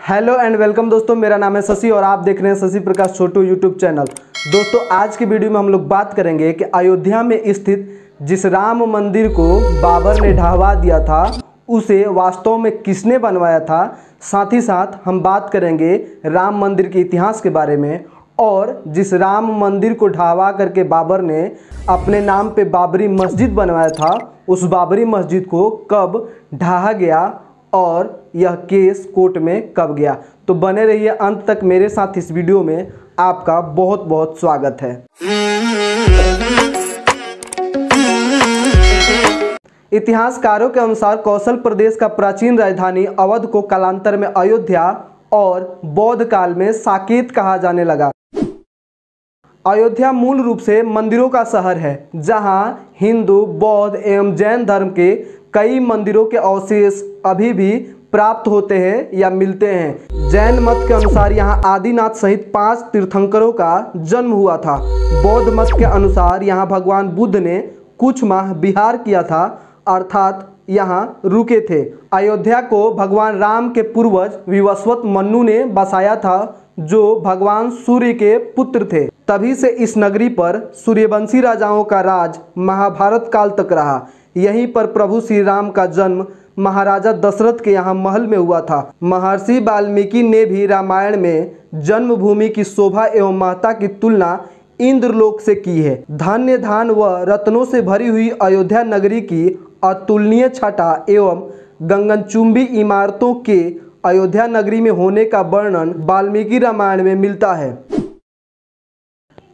Hello and welcome दोस्तों, मेरा नाम है शशि और आप देख रहे हैं शशि प्रकाश छोटू यूट्यूब चैनल। दोस्तों आज की वीडियो में हम लोग बात करेंगे कि अयोध्या में स्थित जिस राम मंदिर को बाबर ने ढहवा दिया था उसे वास्तव में किसने बनवाया था। साथ ही साथ हम बात करेंगे राम मंदिर के इतिहास के बारे में और जिस राम मंदिर को ढहवा करके बाबर ने अपने नाम पे बाबरी मस्जिद बनवाया था उस बाबरी मस्जिद को कब ढहा गया और यह केस कोर्ट में कब गया। तो बने रहिए अंत तक मेरे साथ इस वीडियो में। आपका बहुत बहुत स्वागत है। इतिहासकारों के अनुसार कौशल प्रदेश का प्राचीन राजधानी अवध को कालांतर में अयोध्या और बौद्ध काल में साकेत कहा जाने लगा। अयोध्या मूल रूप से मंदिरों का शहर है जहां हिंदू, बौद्ध एवं जैन धर्म के कई मंदिरों के अवशेष अभी भी प्राप्त होते हैं या मिलते हैं। जैन मत के अनुसार यहां आदिनाथ सहित 5 तीर्थंकरों का जन्म हुआ था। बौद्ध मत के अनुसार यहां भगवान बुद्ध ने कुछ माह विहार किया था, अर्थात यहां रुके थे। अयोध्या को भगवान राम के पूर्वज विवस्वत मनु ने बसाया था जो भगवान सूर्य के पुत्र थे। तभी से इस नगरी पर सूर्यवंशी राजाओं का राज महाभारत काल तक रहा। यहीं पर प्रभु श्री राम का जन्म महाराजा दशरथ के यहाँ महल में हुआ था। महर्षि वाल्मीकि ने भी रामायण में जन्मभूमि की शोभा एवं महत्ता की तुलना इंद्रलोक से की है। धन्य धान व रत्नों से भरी हुई अयोध्या नगरी की अतुलनीय छटा एवं गगनचुंबी इमारतों के अयोध्या नगरी में होने का वर्णन वाल्मीकि रामायण में मिलता है।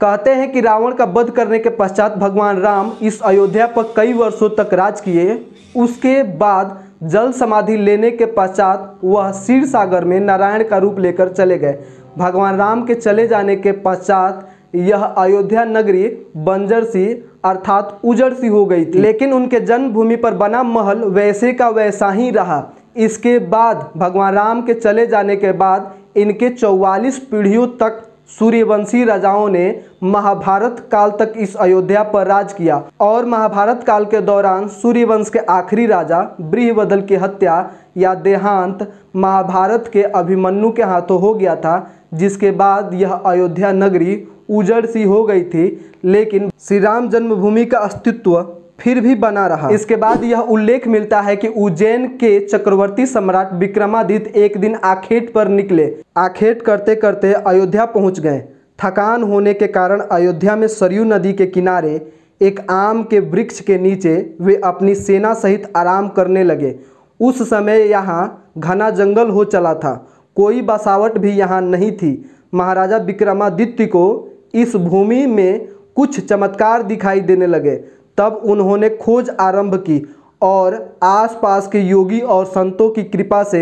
कहते हैं कि रावण का वध करने के पश्चात भगवान राम इस अयोध्या पर कई वर्षों तक राज किए। उसके बाद जल समाधि लेने के पश्चात वह क्षीर सागर में नारायण का रूप लेकर चले गए। भगवान राम के चले जाने के पश्चात यह अयोध्या नगरी बंजर सी अर्थात उजड़ सी हो गई थी, लेकिन उनके जन्मभूमि पर बना महल वैसे का वैसा ही रहा। इसके बाद भगवान राम के चले जाने के बाद इनके 44 पीढ़ियों तक सूर्यवंशी राजाओं ने महाभारत काल तक इस अयोध्या पर राज किया और महाभारत काल के दौरान सूर्यवंश के आखिरी राजा बृहबदल की हत्या या देहांत महाभारत के अभिमन्यु के हाथों हो गया था, जिसके बाद यह अयोध्या नगरी उजड़ सी हो गई थी, लेकिन श्री राम जन्मभूमि का अस्तित्व फिर भी बना रहा। इसके बाद यह उल्लेख मिलता है कि उज्जैन के चक्रवर्ती सम्राट विक्रमादित्य एक दिन आखेट पर निकले। आखेट करते करते अयोध्या पहुंच गए। थकान होने के कारण अयोध्या में सरयू नदी के किनारे एक आम के वृक्ष के नीचे वे अपनी सेना सहित आराम करने लगे। उस समय यहाँ घना जंगल हो चला था, कोई बसावट भी यहाँ नहीं थी। महाराजा विक्रमादित्य को इस भूमि में कुछ चमत्कार दिखाई देने लगे। तब उन्होंने खोज आरंभ की और आसपास के योगी और संतों की कृपा से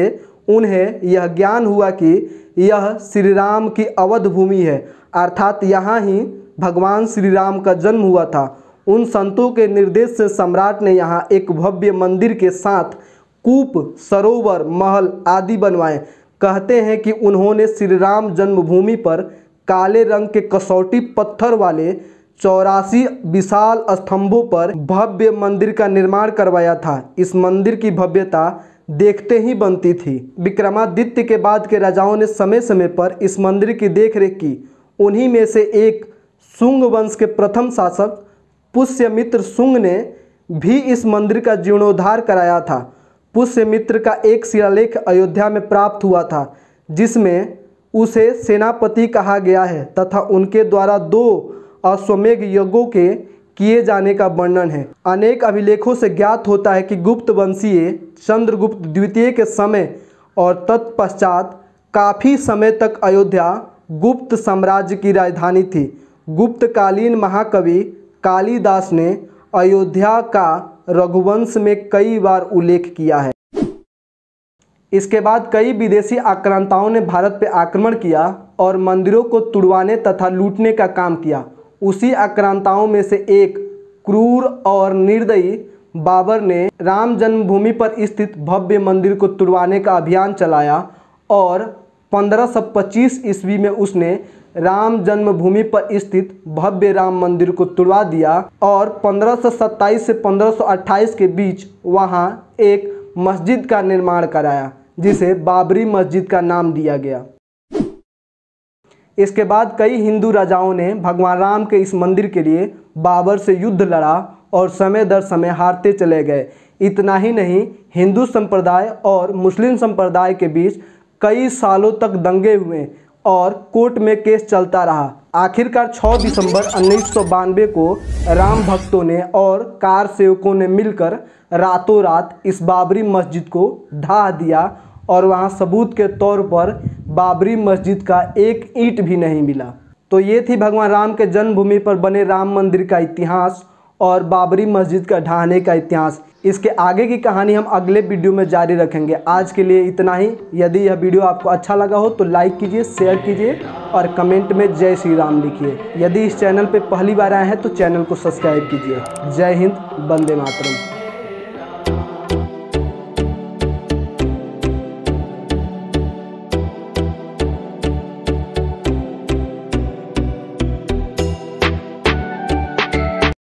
उन्हें यह ज्ञान हुआ कि यह श्री राम की अवध भूमि है, अर्थात यहाँ ही भगवान श्री राम का जन्म हुआ था। उन संतों के निर्देश से सम्राट ने यहाँ एक भव्य मंदिर के साथ कूप, सरोवर, महल आदि बनवाए। कहते हैं कि उन्होंने श्री राम जन्मभूमि पर काले रंग के कसौटी पत्थर वाले 84 विशाल स्तंभों पर भव्य मंदिर का निर्माण करवाया था। इस मंदिर की भव्यता देखते ही बनती थी। विक्रमादित्य के बाद के राजाओं ने समय समय पर इस मंदिर की देखरेख की। उन्हीं में से एक शुंग वंश के प्रथम शासक पुष्यमित्र शुंग ने भी इस मंदिर का जीर्णोद्धार कराया था। पुष्यमित्र का एक शिलालेख अयोध्या में प्राप्त हुआ था जिसमें उसे सेनापति कहा गया है तथा उनके द्वारा 2 अश्वमेघ यज्ञों के किए जाने का वर्णन है। अनेक अभिलेखों से ज्ञात होता है कि गुप्त वंशीय चंद्रगुप्त द्वितीय के समय और तत्पश्चात काफ़ी समय तक अयोध्या गुप्त साम्राज्य की राजधानी थी। गुप्तकालीन महाकवि कालिदास ने अयोध्या का रघुवंश में कई बार उल्लेख किया है। इसके बाद कई विदेशी आक्रांताओं ने भारत पर आक्रमण किया और मंदिरों को तुड़वाने तथा लूटने का काम किया। उसी आक्रांताओं में से एक क्रूर और निर्दयी बाबर ने राम जन्मभूमि पर स्थित भव्य मंदिर को तुड़वाने का अभियान चलाया और 1525 ईस्वी में उसने राम जन्मभूमि पर स्थित भव्य राम मंदिर को तुड़वा दिया और 1527 से 1528 के बीच वहां एक मस्जिद का निर्माण कराया जिसे बाबरी मस्जिद का नाम दिया गया। इसके बाद कई हिंदू राजाओं ने भगवान राम के इस मंदिर के लिए बाबर से युद्ध लड़ा और समय दर समय हारते चले गए। इतना ही नहीं, हिंदू संप्रदाय और मुस्लिम संप्रदाय के बीच कई सालों तक दंगे हुए और कोर्ट में केस चलता रहा। आखिरकार 6 दिसंबर 1992 को राम भक्तों ने और कार सेवकों ने मिलकर रातों रात इस बाबरी मस्जिद को ढा दिया और वहां सबूत के तौर पर बाबरी मस्जिद का एक ईंट भी नहीं मिला। तो ये थी भगवान राम के जन्मभूमि पर बने राम मंदिर का इतिहास और बाबरी मस्जिद का ढहाने का इतिहास। इसके आगे की कहानी हम अगले वीडियो में जारी रखेंगे। आज के लिए इतना ही। यदि यह वीडियो आपको अच्छा लगा हो तो लाइक कीजिए, शेयर कीजिए और कमेंट में जय श्री राम लिखिए। यदि इस चैनल पर पहली बार आए हैं तो चैनल को सब्सक्राइब कीजिए। जय हिंद, वंदे मातरम।